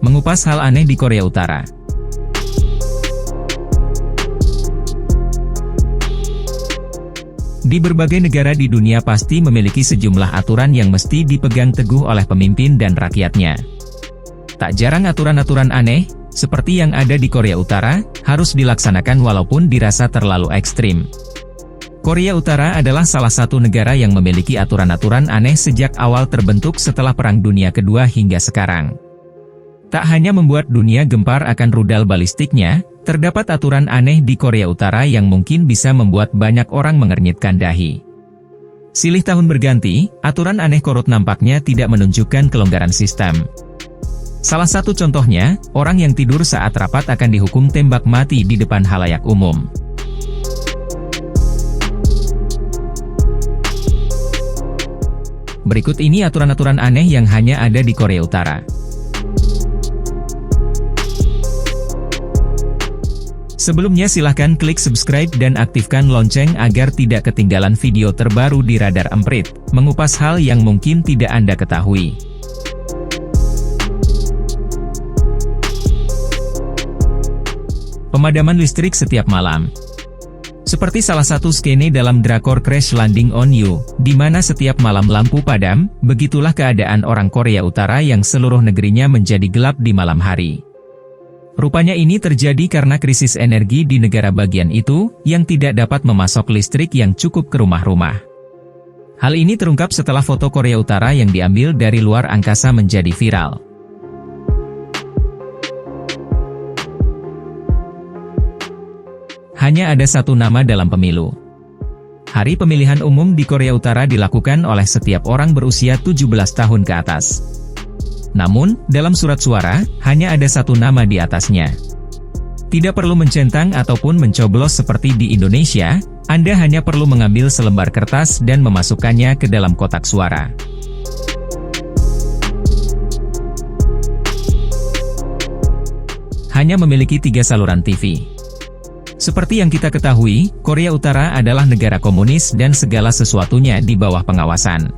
Mengupas hal aneh di Korea Utara. Di berbagai negara di dunia pasti memiliki sejumlah aturan yang mesti dipegang teguh oleh pemimpin dan rakyatnya. Tak jarang aturan-aturan aneh, seperti yang ada di Korea Utara, harus dilaksanakan walaupun dirasa terlalu ekstrim. Korea Utara adalah salah satu negara yang memiliki aturan-aturan aneh sejak awal terbentuk setelah Perang Dunia Kedua hingga sekarang. Tak hanya membuat dunia gempar akan rudal balistiknya, terdapat aturan aneh di Korea Utara yang mungkin bisa membuat banyak orang mengernyitkan dahi. Silih tahun berganti, aturan aneh korut nampaknya tidak menunjukkan kelonggaran sistem. Salah satu contohnya, orang yang tidur saat rapat akan dihukum tembak mati di depan halayak umum. Berikut ini aturan-aturan aneh yang hanya ada di Korea Utara. Sebelumnya silahkan klik subscribe dan aktifkan lonceng agar tidak ketinggalan video terbaru di Radar Emprit, mengupas hal yang mungkin tidak Anda ketahui. Pemadaman listrik setiap malam. Seperti salah satu skene dalam drakor Crash Landing on You, di mana setiap malam lampu padam, begitulah keadaan orang Korea Utara yang seluruh negerinya menjadi gelap di malam hari. Rupanya ini terjadi karena krisis energi di negara bagian itu, yang tidak dapat memasok listrik yang cukup ke rumah-rumah. Hal ini terungkap setelah foto Korea Utara yang diambil dari luar angkasa menjadi viral. Hanya ada satu nama dalam pemilu. Hari pemilihan umum di Korea Utara dilakukan oleh setiap orang berusia 17 tahun ke atas. Namun, dalam surat suara, hanya ada satu nama di atasnya. Tidak perlu mencentang ataupun mencoblos seperti di Indonesia, Anda hanya perlu mengambil selembar kertas dan memasukkannya ke dalam kotak suara. Hanya memiliki 3 saluran TV. Seperti yang kita ketahui, Korea Utara adalah negara komunis dan segala sesuatunya di bawah pengawasan.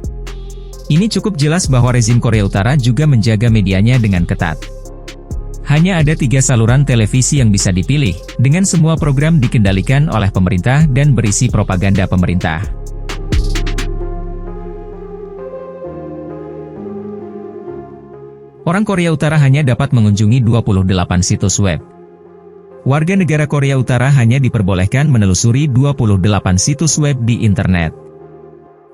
Ini cukup jelas bahwa rezim Korea Utara juga menjaga medianya dengan ketat. Hanya ada 3 saluran televisi yang bisa dipilih, dengan semua program dikendalikan oleh pemerintah dan berisi propaganda pemerintah. Orang Korea Utara hanya dapat mengunjungi 28 situs web. Warga negara Korea Utara hanya diperbolehkan menelusuri 28 situs web di internet.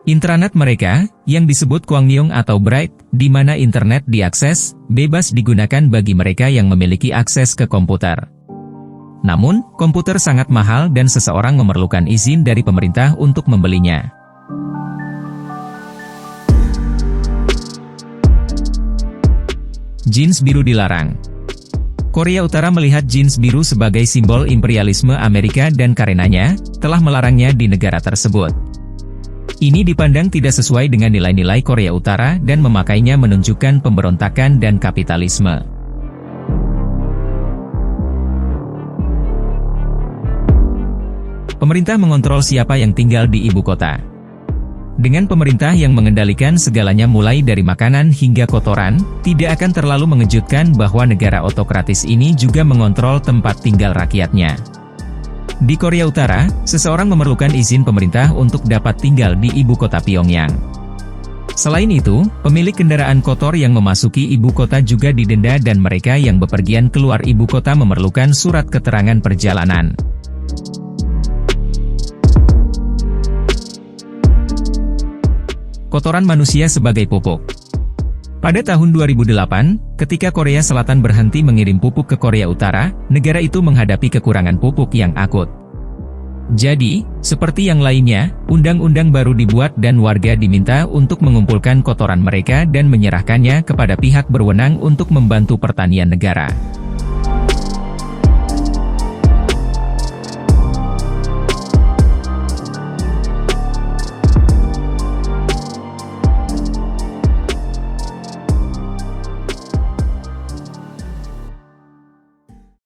Intranet mereka, yang disebut Kwangmyong atau Bright, di mana internet diakses, bebas digunakan bagi mereka yang memiliki akses ke komputer. Namun, komputer sangat mahal dan seseorang memerlukan izin dari pemerintah untuk membelinya. Jeans biru dilarang. Korea Utara melihat jeans biru sebagai simbol imperialisme Amerika dan karenanya, telah melarangnya di negara tersebut. Ini dipandang tidak sesuai dengan nilai-nilai Korea Utara dan memakainya menunjukkan pemberontakan dan kapitalisme. Pemerintah mengontrol siapa yang tinggal di ibu kota. Dengan pemerintah yang mengendalikan segalanya mulai dari makanan hingga kotoran, tidak akan terlalu mengejutkan bahwa negara otokratis ini juga mengontrol tempat tinggal rakyatnya. Di Korea Utara, seseorang memerlukan izin pemerintah untuk dapat tinggal di ibu kota Pyongyang. Selain itu, pemilik kendaraan kotor yang memasuki ibu kota juga didenda dan mereka yang bepergian keluar ibu kota memerlukan surat keterangan perjalanan. Kotoran manusia sebagai pupuk. Pada tahun 2008, ketika Korea Selatan berhenti mengirim pupuk ke Korea Utara, negara itu menghadapi kekurangan pupuk yang akut. Jadi, seperti yang lainnya, undang-undang baru dibuat dan warga diminta untuk mengumpulkan kotoran mereka dan menyerahkannya kepada pihak berwenang untuk membantu pertanian negara.